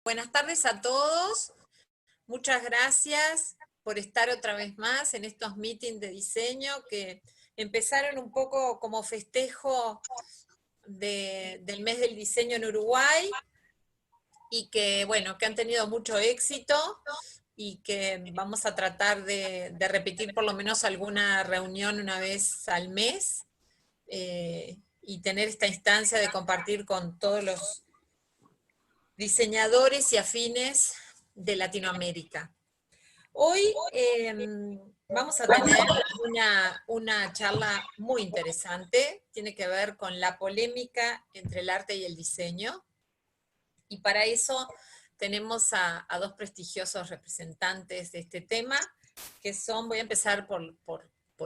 Buenas tardes a todos. Muchas gracias por estar otra vez más en estos meetings de diseño que empezaron un poco como festejo del mes del diseño en Uruguay y que, bueno, que han tenido mucho éxito y que vamos a tratar de repetir por lo menos alguna reunión una vez al mes y tener esta instancia de compartir con todos los diseñadores y afines de Latinoamérica. Hoy vamos a tener una charla muy interesante, tiene que ver con la polémica entre el arte y el diseño, y para eso tenemos a dos prestigiosos representantes de este tema, que son, voy a empezar por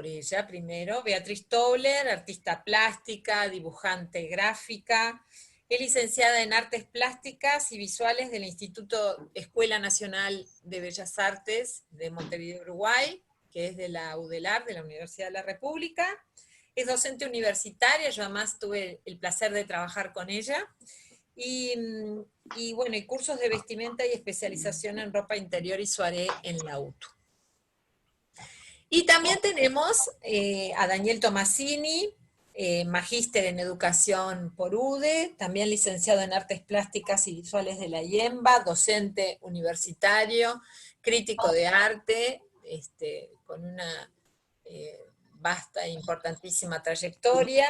ella primero, Beatriz Tobler, artista plástica, dibujante gráfica, es licenciada en Artes Plásticas y Visuales del Instituto Escuela Nacional de Bellas Artes de Montevideo, Uruguay, que es de la UDELAR, de la Universidad de la República. Es docente universitaria, yo además tuve el placer de trabajar con ella. Y bueno, y cursos de vestimenta y especialización en ropa interior y soirée en la UTU. Y también tenemos a Daniel Tomasini, magíster en educación por UDE, también licenciado en artes plásticas y visuales de la IEMBA, docente universitario, crítico de arte, con una vasta e importantísima trayectoria.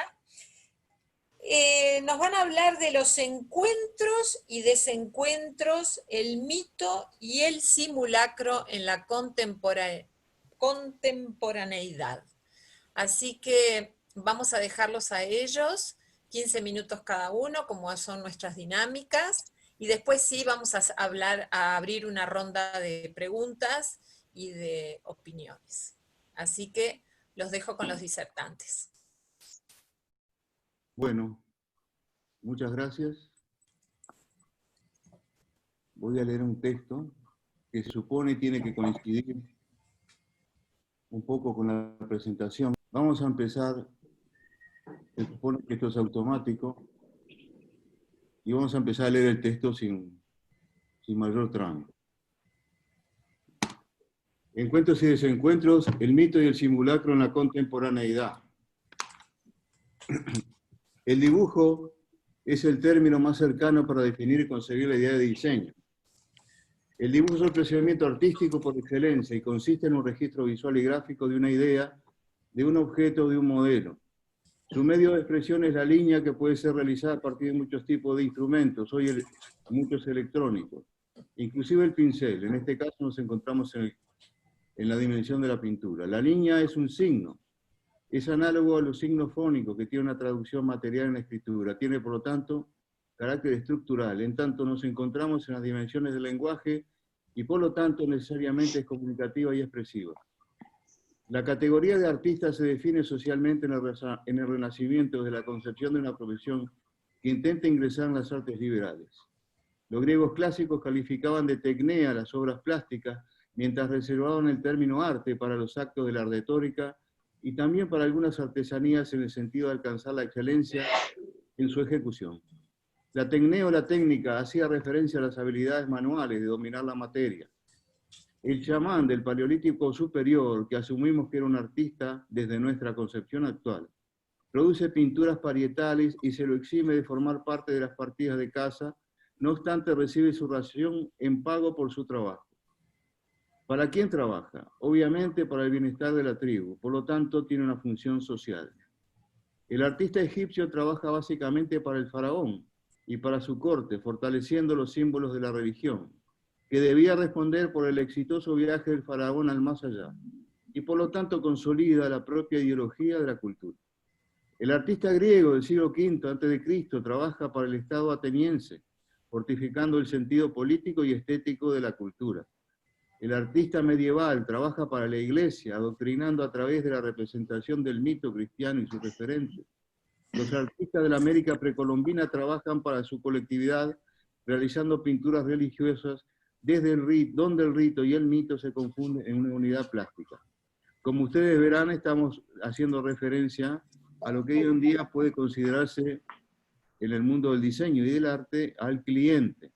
Nos van a hablar de los encuentros y desencuentros, el mito y el simulacro en la contemporaneidad. Así que vamos a dejarlos a ellos, 15 minutos cada uno, como son nuestras dinámicas, y después sí vamos a abrir una ronda de preguntas y de opiniones. Así que los dejo con los disertantes. Bueno, muchas gracias. Voy a leer un texto que se supone tiene que coincidir un poco con la presentación. Vamos a empezar, se supone que esto es automático, y vamos a empezar a leer el texto sin mayor trámite. Encuentros y desencuentros, el mito y el simulacro en la contemporaneidad. El dibujo es el término más cercano para definir y concebir la idea de diseño. El dibujo es el procedimiento artístico por excelencia y consiste en un registro visual y gráfico de una idea, de un objeto o de un modelo. Su medio de expresión es la línea, que puede ser realizada a partir de muchos tipos de instrumentos, hoy muchos electrónicos, inclusive el pincel. En este caso nos encontramos en la dimensión de la pintura. La línea es un signo, es análogo a los signos fónicos, que tiene una traducción material en la escritura, tiene por lo tanto carácter estructural, en tanto nos encontramos en las dimensiones del lenguaje y por lo tanto necesariamente es comunicativa y expresiva. La categoría de artista se define socialmente en el renacimiento de la concepción de una profesión que intenta ingresar en las artes liberales. Los griegos clásicos calificaban de tecnea las obras plásticas, mientras reservaban el término arte para los actos de la retórica y también para algunas artesanías en el sentido de alcanzar la excelencia en su ejecución. La tecnea o la técnica hacía referencia a las habilidades manuales de dominar la materia. El chamán del Paleolítico Superior, que asumimos que era un artista desde nuestra concepción actual, produce pinturas parietales y se lo exime de formar parte de las partidas de caza, no obstante recibe su ración en pago por su trabajo. ¿Para quién trabaja? Obviamente para el bienestar de la tribu, por lo tanto tiene una función social. El artista egipcio trabaja básicamente para el faraón y para su corte, fortaleciendo los símbolos de la religión, que debía responder por el exitoso viaje del faraón al más allá, y por lo tanto consolida la propia ideología de la cultura. El artista griego del siglo V a.C. trabaja para el Estado ateniense, fortificando el sentido político y estético de la cultura. El artista medieval trabaja para la Iglesia, adoctrinando a través de la representación del mito cristiano y sus referentes. Los artistas de la América precolombina trabajan para su colectividad, realizando pinturas religiosas donde el rito y el mito se confunden en una unidad plástica. Como ustedes verán, estamos haciendo referencia a lo que hoy en día puede considerarse en el mundo del diseño y del arte al cliente.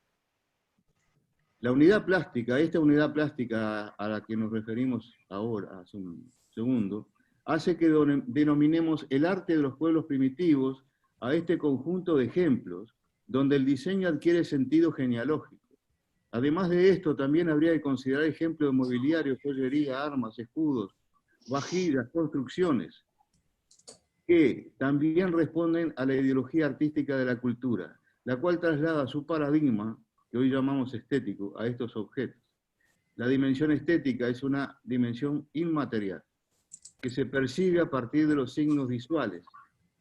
La unidad plástica, esta unidad plástica a la que nos referimos ahora, hace un segundo, hace que denominemos el arte de los pueblos primitivos a este conjunto de ejemplos, donde el diseño adquiere sentido genealógico. Además de esto, también habría que considerar ejemplos de mobiliario, joyería, armas, escudos, vajillas, construcciones, que también responden a la ideología artística de la cultura, la cual traslada su paradigma, que hoy llamamos estético, a estos objetos. La dimensión estética es una dimensión inmaterial, que se percibe a partir de los signos visuales,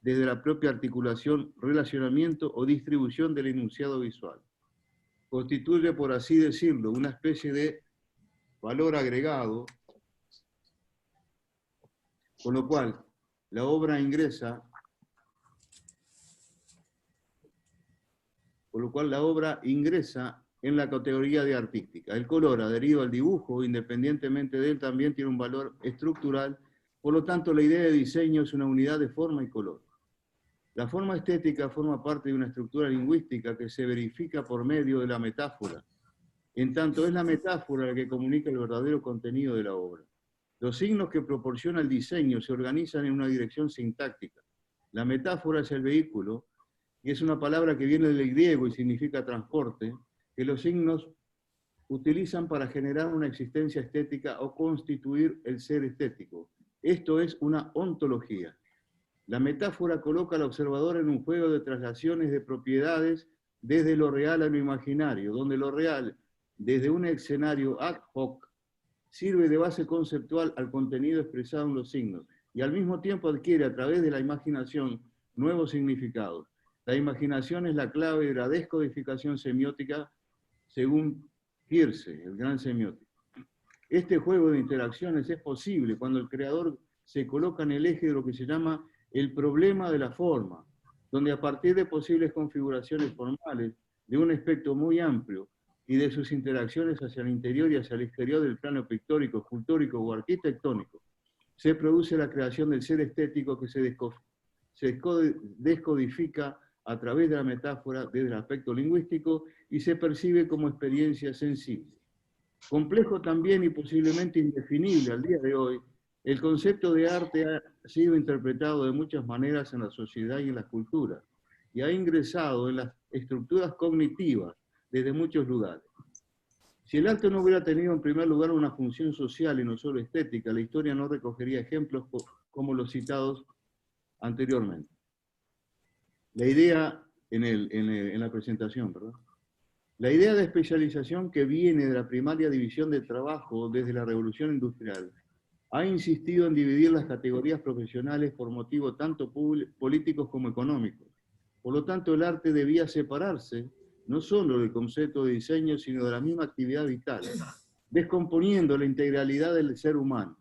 desde la propia articulación, relacionamiento o distribución del enunciado visual. Constituye, por así decirlo, una especie de valor agregado, con lo cual la obra ingresa en la categoría de artística. El color adherido al dibujo, independientemente de él, también tiene un valor estructural, por lo tanto la idea de diseño es una unidad de forma y color. La forma estética forma parte de una estructura lingüística que se verifica por medio de la metáfora, en tanto es la metáfora la que comunica el verdadero contenido de la obra. Los signos que proporciona el diseño se organizan en una dirección sintáctica. La metáfora es el vehículo, y es una palabra que viene del griego y significa transporte, que los signos utilizan para generar una existencia estética o constituir el ser estético. Esto es una ontología. La metáfora coloca al observador en un juego de traslaciones de propiedades desde lo real a lo imaginario, donde lo real, desde un escenario ad hoc, sirve de base conceptual al contenido expresado en los signos, y al mismo tiempo adquiere a través de la imaginación nuevos significados. La imaginación es la clave de la descodificación semiótica, según Peirce, el gran semiótico. Este juego de interacciones es posible cuando el creador se coloca en el eje de lo que se llama el problema de la forma, donde a partir de posibles configuraciones formales de un espectro muy amplio y de sus interacciones hacia el interior y hacia el exterior del plano pictórico, escultórico o arquitectónico, se produce la creación del ser estético que se descodifica a través de la metáfora desde el aspecto lingüístico y se percibe como experiencia sensible. Complejo también y posiblemente indefinible al día de hoy, el concepto de arte ha sido interpretado de muchas maneras en la sociedad y en las culturas, y ha ingresado en las estructuras cognitivas desde muchos lugares. Si el arte no hubiera tenido en primer lugar una función social y no solo estética, la historia no recogería ejemplos como los citados anteriormente. La idea en la presentación, ¿verdad? La idea de especialización que viene de la primaria división de trabajo desde la Revolución Industrial ha insistido en dividir las categorías profesionales por motivos tanto políticos como económicos. Por lo tanto, el arte debía separarse no solo del concepto de diseño, sino de la misma actividad vital, descomponiendo la integralidad del ser humano.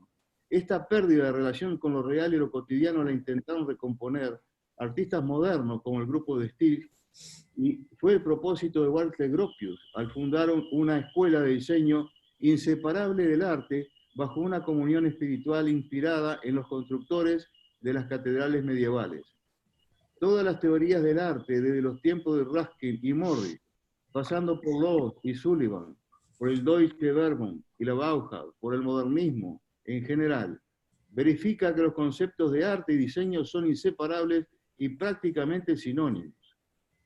Esta pérdida de relación con lo real y lo cotidiano la intentaron recomponer artistas modernos como el grupo de Steve, y fue el propósito de Walter Gropius al fundar una escuela de diseño inseparable del arte bajo una comunión espiritual inspirada en los constructores de las catedrales medievales. Todas las teorías del arte, desde los tiempos de Ruskin y Morris, pasando por Loos y Sullivan, por el Deutsche Werkbund y la Bauhaus, por el modernismo en general, verifica que los conceptos de arte y diseño son inseparables y prácticamente sinónimos.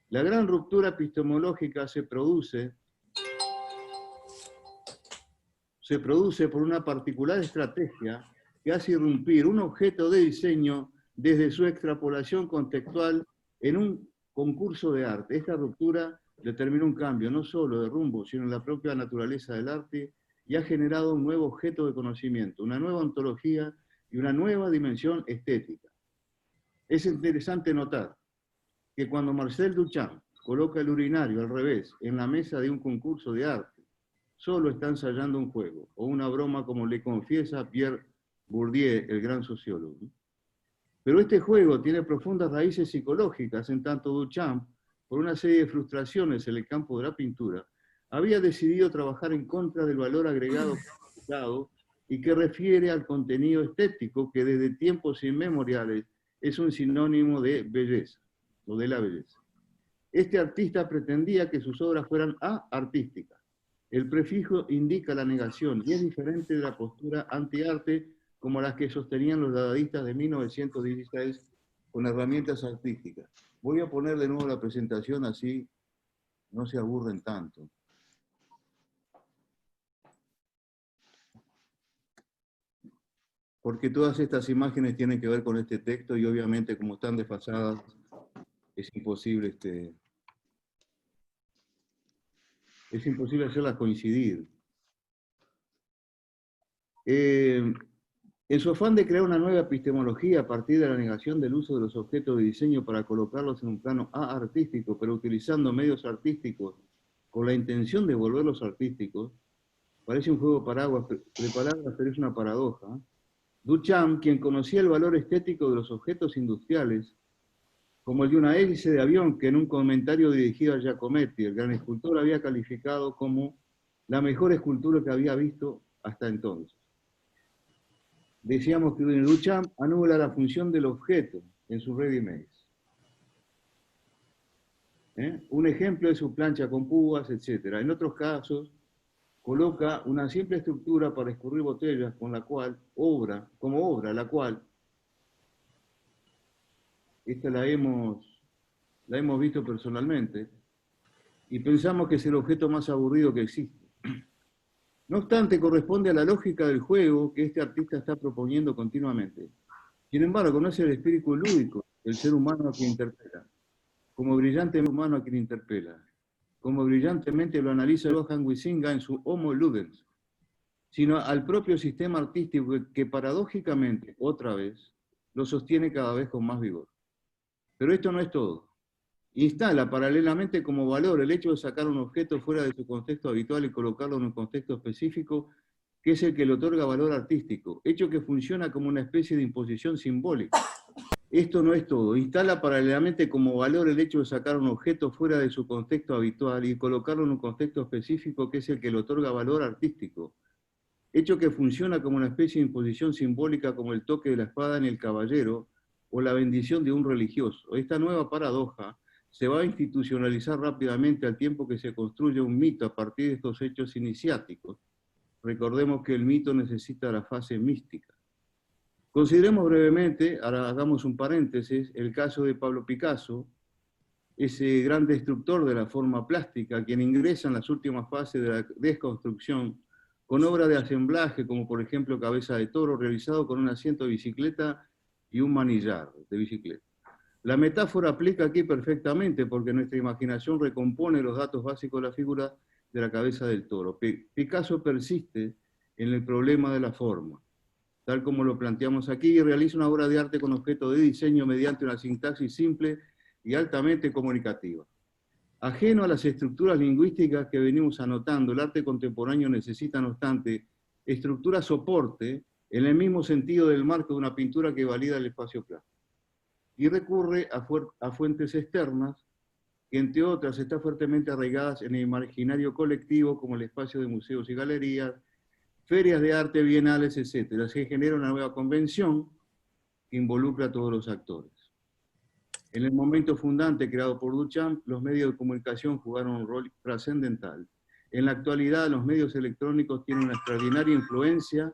La gran ruptura epistemológica se produce por una particular estrategia que hace irrumpir un objeto de diseño desde su extrapolación contextual en un concurso de arte. Esta ruptura determina un cambio, no solo de rumbo, sino en la propia naturaleza del arte, y ha generado un nuevo objeto de conocimiento, una nueva ontología y una nueva dimensión estética. Es interesante notar que cuando Marcel Duchamp coloca el urinario al revés en la mesa de un concurso de arte, solo está ensayando un juego, o una broma como le confiesa Pierre Bourdieu, el gran sociólogo. Pero este juego tiene profundas raíces psicológicas, en tanto Duchamp, por una serie de frustraciones en el campo de la pintura, había decidido trabajar en contra del valor agregado y que refiere al contenido estético que desde tiempos inmemoriales es un sinónimo de belleza, o de la belleza. Este artista pretendía que sus obras fueran artísticas, El prefijo indica la negación y es diferente de la postura antiarte como las que sostenían los dadaístas de 1916 con herramientas artísticas. Voy a poner de nuevo la presentación así no se aburren tanto. Porque todas estas imágenes tienen que ver con este texto y obviamente como están desfasadas es imposible hacerlas coincidir. En su afán de crear una nueva epistemología a partir de la negación del uso de los objetos de diseño para colocarlos en un plano artístico, pero utilizando medios artísticos con la intención de volverlos artísticos, parece un juego de palabras, pero es una paradoja. Duchamp, quien conocía el valor estético de los objetos industriales, como el de una hélice de avión que en un comentario dirigido a Giacometti, el gran escultor, había calificado como la mejor escultura que había visto hasta entonces. Decíamos que Duchamp anula la función del objeto en sus ready-mades. Un ejemplo es su plancha con púas, etc. En otros casos, coloca una simple estructura para escurrir botellas con la cual obra, la cual, esta la hemos visto personalmente, y pensamos que es el objeto más aburrido que existe. No obstante, corresponde a la lógica del juego que este artista está proponiendo continuamente. Sin embargo, conoce el espíritu lúdico del ser humano a quien interpela, como brillantemente humano a quien interpela, como brillantemente lo analiza Johann Huizinga en su Homo Ludens, sino al propio sistema artístico que paradójicamente, otra vez, lo sostiene cada vez con más vigor. Pero esto no es todo. Instala paralelamente como valor el hecho de sacar un objeto fuera de su contexto habitual y colocarlo en un contexto específico, que es el que le otorga valor artístico, hecho que funciona como una especie de imposición simbólica. Esto no es todo. Instala paralelamente como valor el hecho de sacar un objeto fuera de su contexto habitual y colocarlo en un contexto específico, que es el que le otorga valor artístico, hecho que funciona como una especie de imposición simbólica como el toque de la espada en el caballero o la bendición de un religioso. Esta nueva paradoja se va a institucionalizar rápidamente al tiempo que se construye un mito a partir de estos hechos iniciáticos. Recordemos que el mito necesita la fase mística. Consideremos brevemente, ahora hagamos un paréntesis, el caso de Pablo Picasso, ese gran destructor de la forma plástica, quien ingresa en las últimas fases de la desconstrucción con obras de asemblaje, como por ejemplo Cabeza de Toro, realizado con un asiento de bicicleta y un manillar de bicicleta. La metáfora aplica aquí perfectamente porque nuestra imaginación recompone los datos básicos de la figura de la cabeza del toro. Picasso persiste en el problema de la forma, tal como lo planteamos aquí, y realiza una obra de arte con objeto de diseño mediante una sintaxis simple y altamente comunicativa. Ajeno a las estructuras lingüísticas que venimos anotando, el arte contemporáneo necesita, no obstante, estructura soporte en el mismo sentido del marco de una pintura que valida el espacio plástico. Y recurre a fuentes externas, que entre otras están fuertemente arraigadas en el imaginario colectivo, como el espacio de museos y galerías, ferias de arte, bienales, etc. Se genera una nueva convención que involucra a todos los actores. En el momento fundante creado por Duchamp, los medios de comunicación jugaron un rol trascendental. En la actualidad, los medios electrónicos tienen una extraordinaria influencia.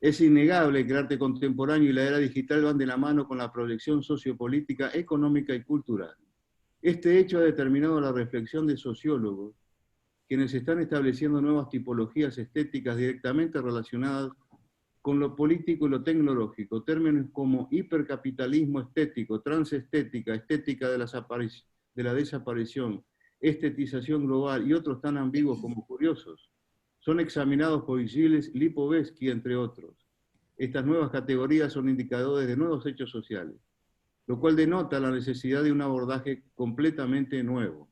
Es innegable que el arte contemporáneo y la era digital van de la mano con la proyección sociopolítica, económica y cultural. Este hecho ha determinado la reflexión de sociólogos, quienes están estableciendo nuevas tipologías estéticas directamente relacionadas con lo político y lo tecnológico, términos como hipercapitalismo estético, transestética, estética de la desaparición, estetización global y otros tan ambiguos como curiosos, son examinados por Gilles Lipovetsky, entre otros. Estas nuevas categorías son indicadores de nuevos hechos sociales, lo cual denota la necesidad de un abordaje completamente nuevo.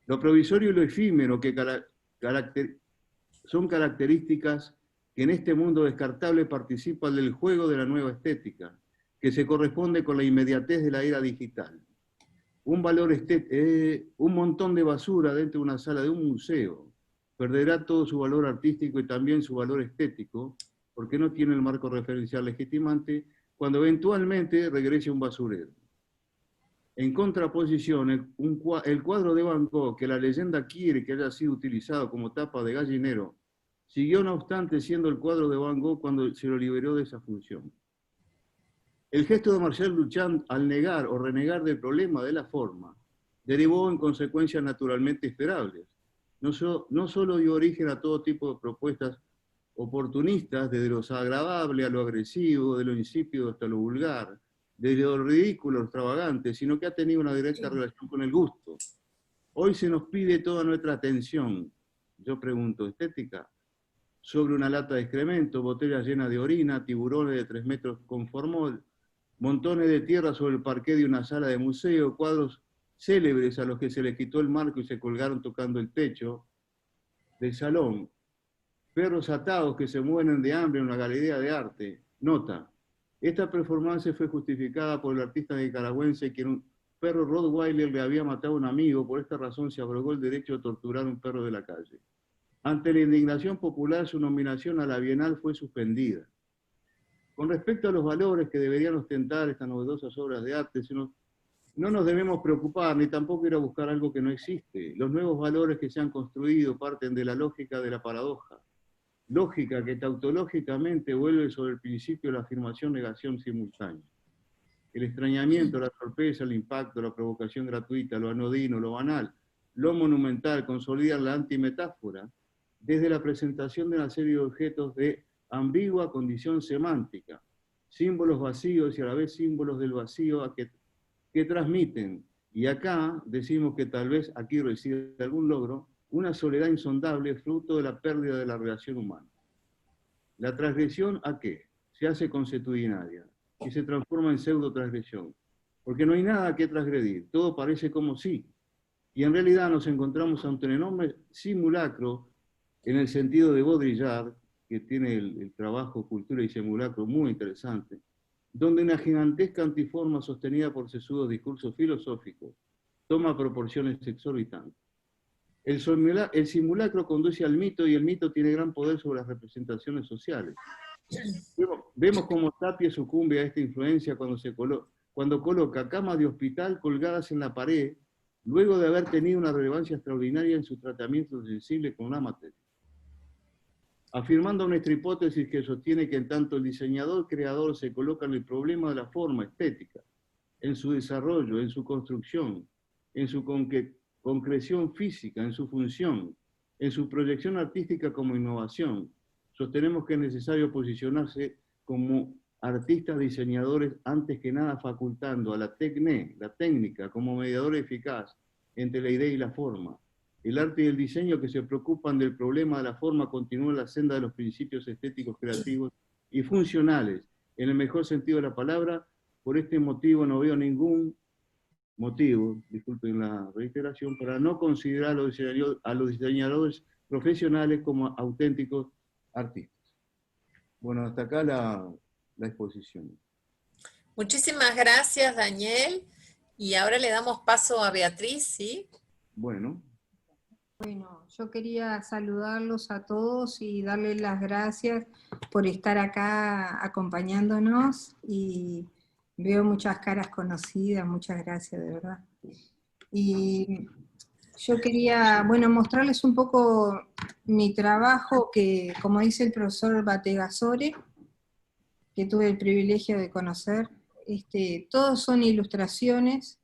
Lo provisorio y lo efímero que son características que en este mundo descartable participan del juego de la nueva estética, que se corresponde con la inmediatez de la era digital. Un montón de basura dentro de una sala de un museo perderá todo su valor artístico y también su valor estético, porque no tiene el marco referencial legitimante cuando eventualmente regrese a un basurero. En contraposición, el cuadro de Van Gogh, que la leyenda quiere que haya sido utilizado como tapa de gallinero, siguió no obstante siendo el cuadro de Van Gogh cuando se lo liberó de esa función. El gesto de Marcel Duchamp, al negar o renegar del problema de la forma, derivó en consecuencias naturalmente esperables. No solo dio origen a todo tipo de propuestas oportunistas, desde lo agradable a lo agresivo, de lo insípido hasta lo vulgar, desde lo ridículo a lo extravagante, sino que ha tenido una directa relación con el gusto. Hoy se nos pide toda nuestra atención, yo pregunto, ¿estética? Sobre una lata de excremento, botellas llenas de orina, tiburones de 3 metros con formol, montones de tierra sobre el parqué de una sala de museo, cuadros célebres a los que se les quitó el marco y se colgaron tocando el techo del salón, perros atados que se mueren de hambre en una galería de arte. Nota, esta performance fue justificada por el artista nicaragüense que un perro Rottweiler le había matado a un amigo, por esta razón se abrogó el derecho a torturar a un perro de la calle. Ante la indignación popular, su nominación a la Bienal fue suspendida. Con respecto a los valores que deberían ostentar estas novedosas obras de arte, no nos debemos preocupar ni tampoco ir a buscar algo que no existe. Los nuevos valores que se han construido parten de la lógica de la paradoja, lógica que tautológicamente vuelve sobre el principio de la afirmación-negación simultánea. El extrañamiento, la sorpresa, el impacto, la provocación gratuita, lo anodino, lo banal, lo monumental, consolidan la antimetáfora desde la presentación de una serie de objetos de ambigua condición semántica, símbolos vacíos y a la vez símbolos del vacío que transmiten, y acá decimos que tal vez aquí reside algún logro, una soledad insondable fruto de la pérdida de la relación humana. La transgresión, ¿a qué? Se hace consuetudinaria y se transforma en pseudo-transgresión, porque no hay nada que transgredir, todo parece como sí, y en realidad nos encontramos ante un enorme simulacro en el sentido de Baudrillard, que tiene el trabajo Cultura y Simulacro muy interesante, donde una gigantesca antiforma sostenida por sesudos discursos filosóficos toma proporciones exorbitantes. El simulacro conduce al mito y el mito tiene gran poder sobre las representaciones sociales. Vemos cómo Tapia sucumbe a esta influencia cuando coloca camas de hospital colgadas en la pared, luego de haber tenido una relevancia extraordinaria en su tratamiento sensible con la materia. Afirmando nuestra hipótesis que sostiene que en tanto el diseñador-creador se coloca en el problema de la forma estética, en su desarrollo, en su construcción, en su concreción física, en su función, en su proyección artística como innovación, sostenemos que es necesario posicionarse como artistas diseñadores antes que nada facultando a la técnica, como mediador eficaz entre la idea y la forma. El arte y el diseño que se preocupan del problema de la forma continúan la senda de los principios estéticos creativos y funcionales, en el mejor sentido de la palabra. Por este motivo no veo ningún motivo, disculpen la reiteración, para no considerar a los diseñadores profesionales como auténticos artistas. Bueno, hasta acá la exposición. Muchísimas gracias, Daniel. Y ahora le damos paso a Beatriz, ¿sí? Bueno, yo quería saludarlos a todos y darles las gracias por estar acá acompañándonos, y veo muchas caras conocidas, muchas gracias, de verdad. Y yo quería, mostrarles un poco mi trabajo, que, como dice el profesor Bategasore, que tuve el privilegio de conocer, todos son ilustraciones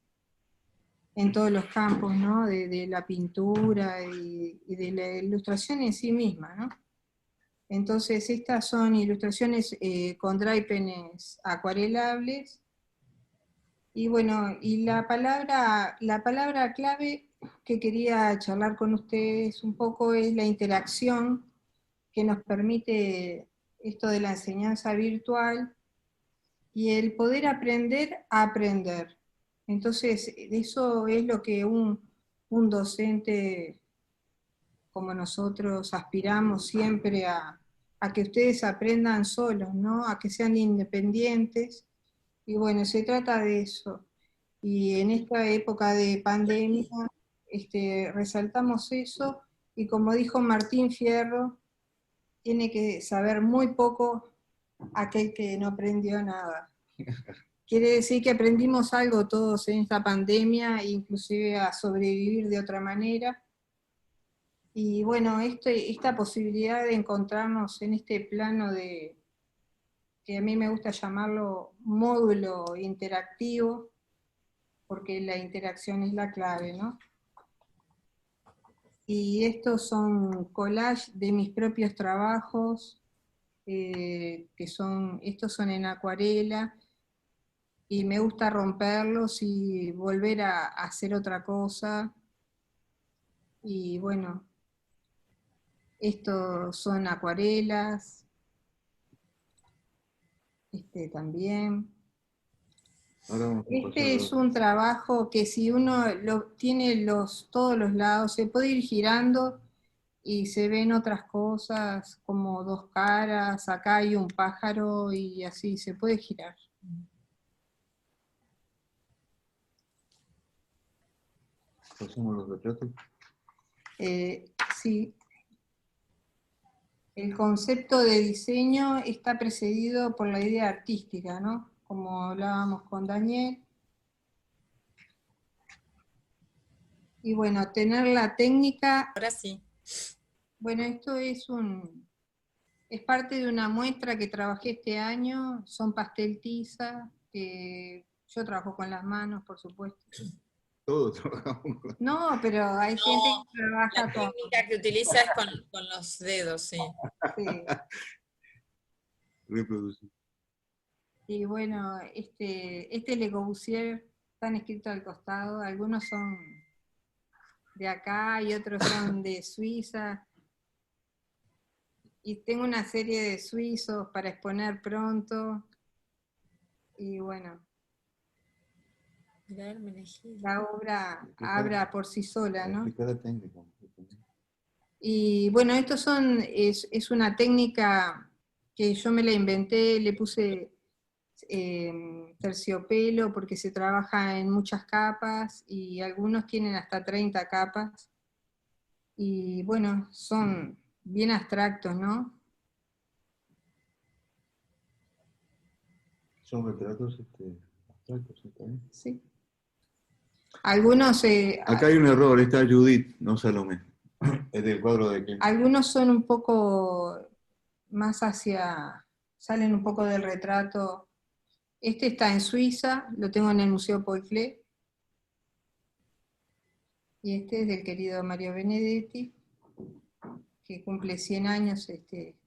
en todos los campos, ¿no? De la pintura y de la ilustración en sí misma, ¿no? Entonces estas son ilustraciones con dry penes acuarelables, y bueno, y la palabra clave que quería charlar con ustedes un poco es la interacción que nos permite esto de la enseñanza virtual y el poder aprender a aprender. Entonces, eso es lo que un docente como nosotros aspiramos siempre a que ustedes aprendan solos, ¿no? A que sean independientes. Y bueno, se trata de eso. Y en esta época de pandemia, resaltamos eso, y como dijo Martín Fierro, tiene que saber muy poco aquel que no aprendió nada. quiere decir que aprendimos algo todos en esta pandemia, inclusive a sobrevivir de otra manera. Y bueno, esta posibilidad de encontrarnos en este plano de, que a mí me gusta llamarlo módulo interactivo, porque la interacción es la clave, ¿no? Y estos son collages de mis propios trabajos, estos son en acuarela, y me gusta romperlos y volver a hacer otra cosa. Y bueno, estos son acuarelas, este también. Ahora vamos a pasar Este es un trabajo que si uno lo tiene todos los lados, se puede ir girando y se ven otras cosas como dos caras, acá hay un pájaro y así, se puede girar. pasamos los retratos. Sí. El concepto de diseño está precedido por la idea artística, ¿no? Como hablábamos con Daniel. Y bueno, tener la técnica. Ahora sí. Bueno, esto es parte de una muestra que trabajé este año, son pastel tiza, que yo trabajo con las manos, por supuesto. Todos trabajamos con No, pero hay gente que trabaja La con... técnica que utiliza es con los dedos, sí. Sí. reproducir. Y bueno, este Le Corbusier, están escritos al costado, algunos son de acá y otros son de Suiza. Y tengo una serie de suizos para exponer pronto. Y bueno, la obra habla por sí sola, ¿no? Explicar la técnica. Y bueno, es una técnica que yo me la inventé, le puse terciopelo porque se trabaja en muchas capas y algunos tienen hasta 30 capas. Y bueno, son bien abstractos, ¿no? Son retratos abstractos, ¿está bien? Sí. Algunos, Acá hay un error, está Judith, no Salomé. Es del cuadro de quién. algunos son un poco más salen un poco del retrato. Este está en Suiza, lo tengo en el Museo Paul Klee. Y este es del querido Mario Benedetti, que cumple 100 años este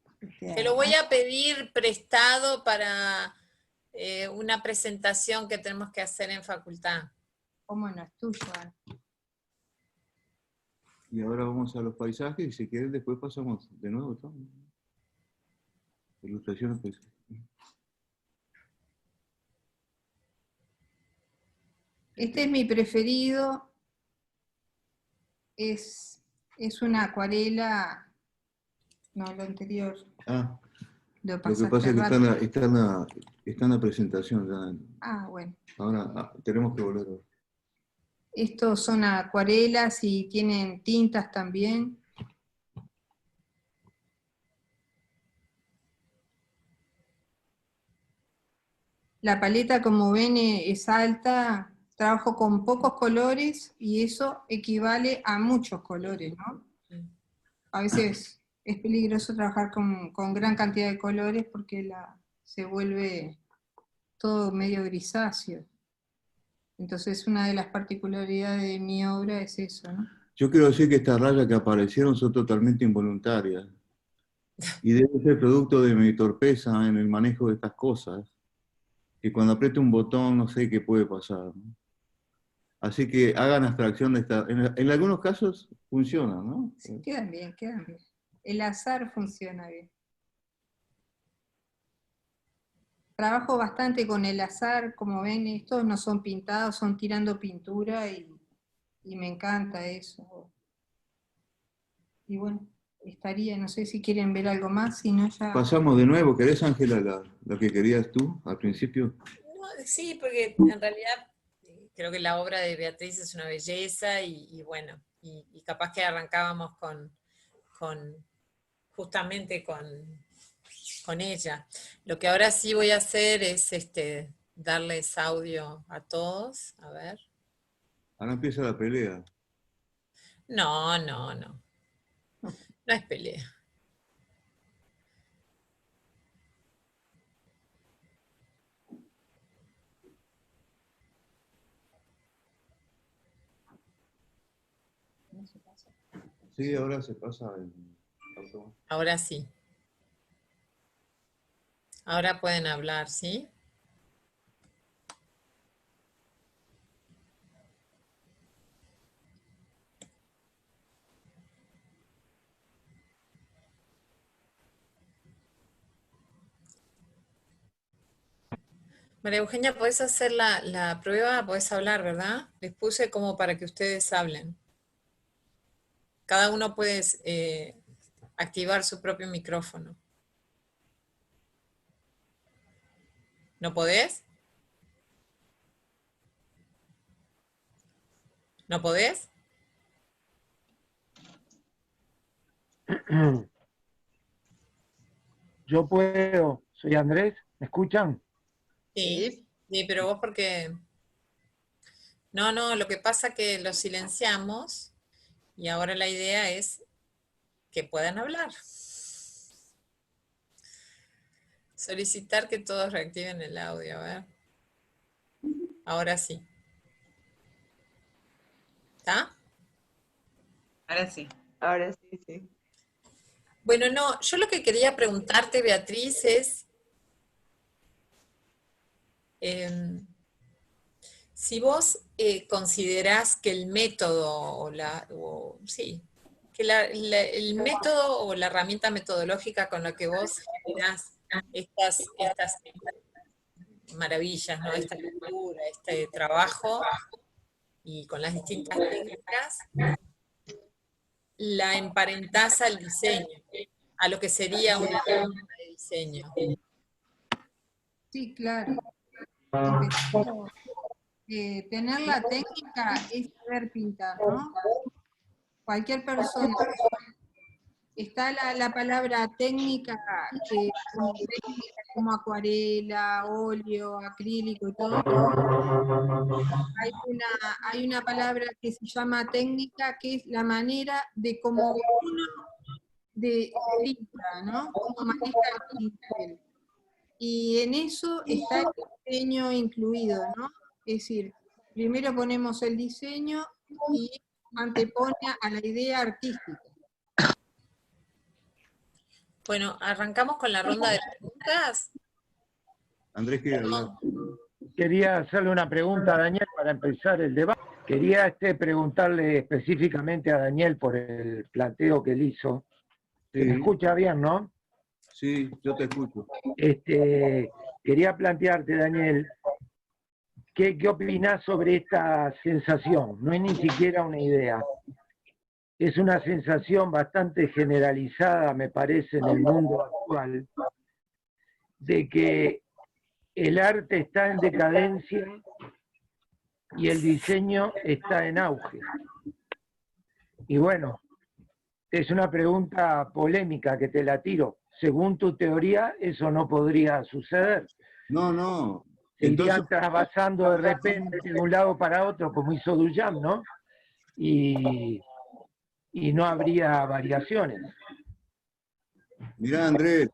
Te lo voy año. a pedir prestado para una presentación que tenemos que hacer en facultad. ¿Cómo no es tuyo, Ana? Y ahora vamos a los paisajes y si quieren después pasamos de nuevo todo. Ilustraciones paisajes. Este es mi preferido, es una acuarela, no, lo anterior, Ah, lo lo que pasaste pasa es que rápido. está en la presentación. Ah, bueno. Ahora tenemos que volver a ver. Estos son acuarelas y tienen tintas también. La paleta, como ven, es alta, trabajo con pocos colores y eso equivale a muchos colores, ¿no? A veces es peligroso trabajar con gran cantidad de colores porque se vuelve todo medio grisáceo. Entonces una de las particularidades de mi obra es eso, ¿no? Yo quiero decir que estas rayas que aparecieron son totalmente involuntarias. Y debe ser producto de mi torpeza en el manejo de estas cosas. Que cuando aprieto un botón no sé qué puede pasar, ¿no? Así que hagan abstracción de esta. En algunos casos funciona, ¿no? Sí, quedan bien, quedan bien. El azar funciona bien. Trabajo bastante con el azar, como ven, estos no son pintados, son tirando pintura y me encanta eso. Y bueno, estaría, no sé si quieren ver algo más, si no ya... Pasamos de nuevo. ¿Querés, Ángela, lo que querías tú al principio? No, sí, porque en realidad creo que la obra de Beatriz es una belleza y bueno, y capaz que arrancábamos justamente con ella. Lo que ahora sí voy a hacer es darles audio a todos. A ver. Ahora empieza la pelea. No, no, no. No es pelea. Sí, ahora se pasa en... Ahora sí. Ahora pueden hablar, ¿sí? María Eugenia, ¿podés hacer la prueba? ¿Podés hablar, verdad? Les puse como para que ustedes hablen. Cada uno puede activar su propio micrófono. ¿No podés? ¿No podés? Yo puedo, soy Andrés, ¿me escuchan? Sí, sí, pero vos porque... No, no, lo que pasa es que lo silenciamos y ahora la idea es que puedan hablar. Solicitar que todos reactiven el audio, a ver. Ahora sí. ¿Está? Ahora sí. Ahora sí, sí. Bueno, no, yo lo que quería preguntarte, Beatriz, es si vos considerás que el método el método o la herramienta metodológica con la que vos generás estas maravillas, ¿no? Esta lectura, este trabajo, y con las distintas técnicas, la emparentás al diseño, a lo que sería una herramienta de diseño. Sí, claro. Empezamos, tener la técnica es saber pintar, ¿no? Cualquier persona. Está la palabra técnica, que técnica como acuarela, óleo, acrílico y todo. Hay una palabra que se llama técnica, que es la manera de cómo uno pinta, ¿no? Cómo maneja el pincel. Y en eso está el diseño incluido, ¿no? Es decir, primero ponemos el diseño y antepone a la idea artística. Bueno, arrancamos con la ronda de preguntas. Andrés quiere hablar. Quería hacerle una pregunta a Daniel para empezar el debate. Quería preguntarle específicamente a Daniel por el planteo que él hizo. Sí. ¿Me escucha bien, no? Sí, yo te escucho. Quería plantearte, Daniel, ¿qué opinás sobre esta sensación? No es ni siquiera una idea. Es una sensación bastante generalizada, me parece, en el mundo actual, de que el arte está en decadencia y el diseño está en auge. Y bueno, es una pregunta polémica que te la tiro. Según tu teoría, eso no podría suceder. No, no. Se Entonces, irían trasvasando de repente de un lado para otro, como hizo Duchamp, ¿no? Y no habría variaciones. mirá, Andrés,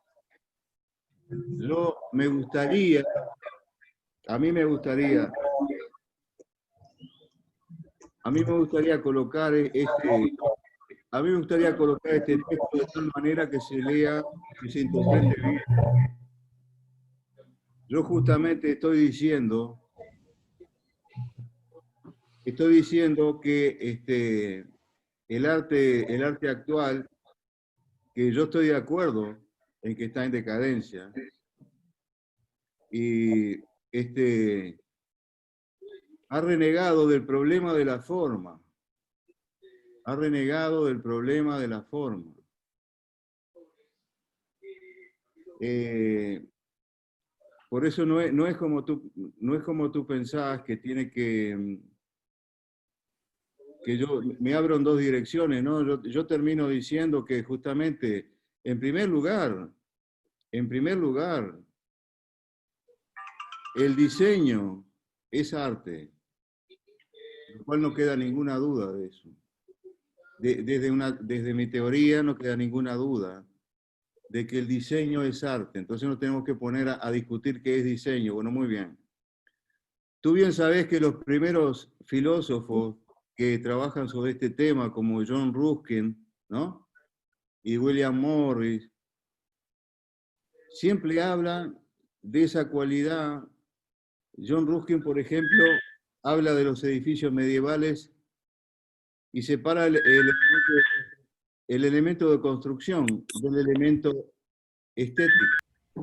a mí me gustaría colocar este texto de tal manera que se lea, que se interprete bien. Yo justamente estoy diciendo que el arte actual, que yo estoy de acuerdo en que está en decadencia, y ha renegado del problema de la forma. Ha renegado del problema de la forma. Por eso no es como tú pensabas, que tiene que yo me abro en dos direcciones, ¿no? Yo termino diciendo que justamente, en primer lugar, el diseño es arte, lo cual no queda ninguna duda de eso. Desde mi teoría no queda ninguna duda de que el diseño es arte. Entonces nos tenemos que poner a discutir qué es diseño. Bueno, muy bien. Tú bien sabes que los primeros filósofos que trabajan sobre este tema, como John Ruskin, ¿no? Y William Morris, siempre hablan de esa cualidad. John Ruskin, por ejemplo, habla de los edificios medievales y separa el elemento de construcción del elemento estético.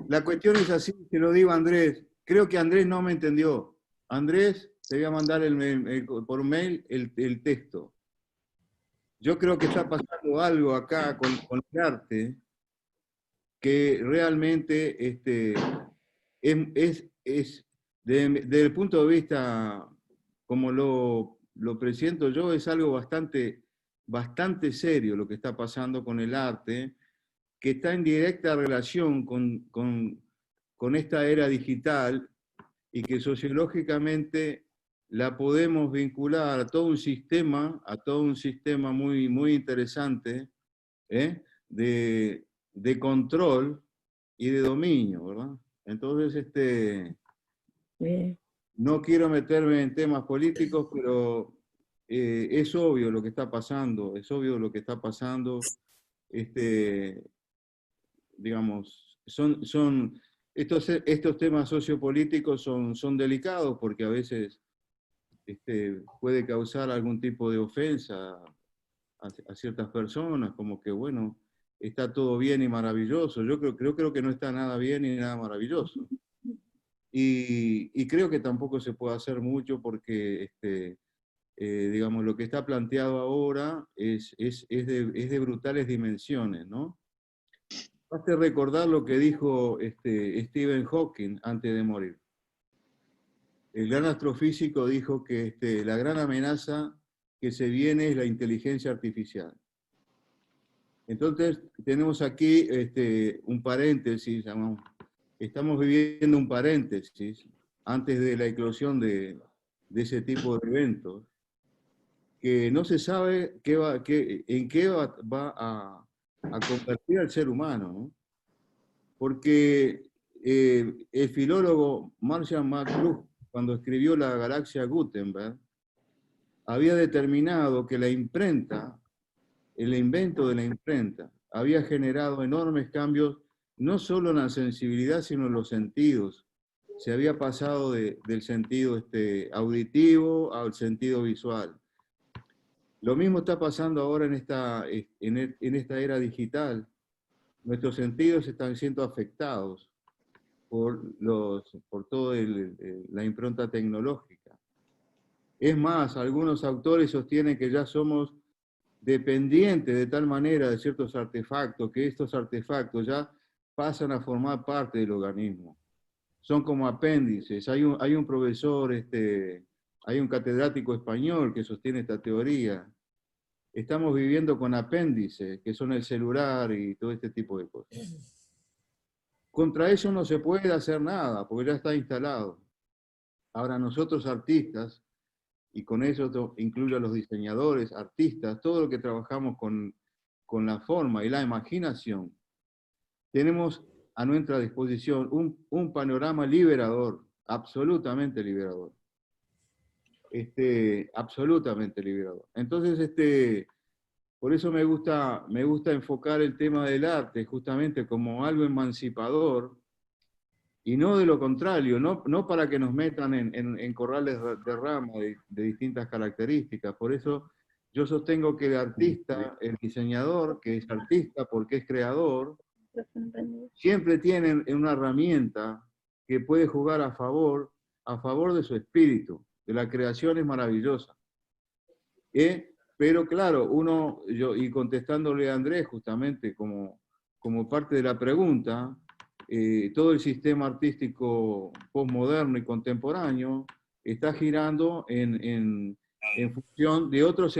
La cuestión es así, te lo digo a Andrés. Creo que Andrés no me entendió. Andrés, te voy a mandar por mail el texto. Yo creo que está pasando algo acá con el arte que realmente desde el punto de vista, como lo presiento yo, es algo bastante serio lo que está pasando con el arte, que está en directa relación con esta era digital y que sociológicamente la podemos vincular a todo un sistema muy, muy interesante, de control y de dominio, ¿verdad? Entonces, no quiero meterme en temas políticos, pero es obvio lo que está pasando, digamos, estos temas sociopolíticos son delicados porque a veces puede causar algún tipo de ofensa a ciertas personas, como que, bueno, está todo bien y maravilloso. Yo creo que no está nada bien ni nada maravilloso. Y creo que tampoco se puede hacer mucho porque, digamos, lo que está planteado ahora es de brutales dimensiones, ¿no? Basta recordar lo que dijo Stephen Hawking antes de morir. El gran astrofísico dijo que la gran amenaza que se viene es la inteligencia artificial. Entonces, tenemos aquí un paréntesis, estamos viviendo un paréntesis antes de la eclosión de ese tipo de eventos, que no se sabe en qué va a convertir al ser humano, ¿no? Porque el filólogo Marshall McLuhan, cuando escribió La galaxia Gutenberg, había determinado que la imprenta, el invento de la imprenta, había generado enormes cambios, no solo en la sensibilidad, sino en los sentidos. Se había pasado del sentido auditivo al sentido visual. Lo mismo está pasando ahora en esta era digital. Nuestros sentidos están siendo afectados por toda la impronta tecnológica. Es más, algunos autores sostienen que ya somos dependientes de tal manera de ciertos artefactos, que estos artefactos ya pasan a formar parte del organismo. Son como apéndices. Hay un profesor, hay un catedrático español que sostiene esta teoría. Estamos viviendo con apéndices, que son el celular y todo este tipo de cosas. Contra eso no se puede hacer nada, porque ya está instalado. Ahora nosotros artistas, y con eso incluyo a los diseñadores, artistas, todo lo que trabajamos con la forma y la imaginación, tenemos a nuestra disposición un panorama liberador, absolutamente liberador. Absolutamente liberador. Entonces, por eso me gusta enfocar el tema del arte justamente como algo emancipador, y no de lo contrario, no para que nos metan en corrales de rama de distintas características. Por eso yo sostengo que el artista, el diseñador, que es artista porque es creador, siempre tiene una herramienta que puede jugar a favor de su espíritu, de la creación es maravillosa. Pero claro, y contestándole a Andrés justamente como parte de la pregunta, todo el sistema artístico postmoderno y contemporáneo está girando en función de otros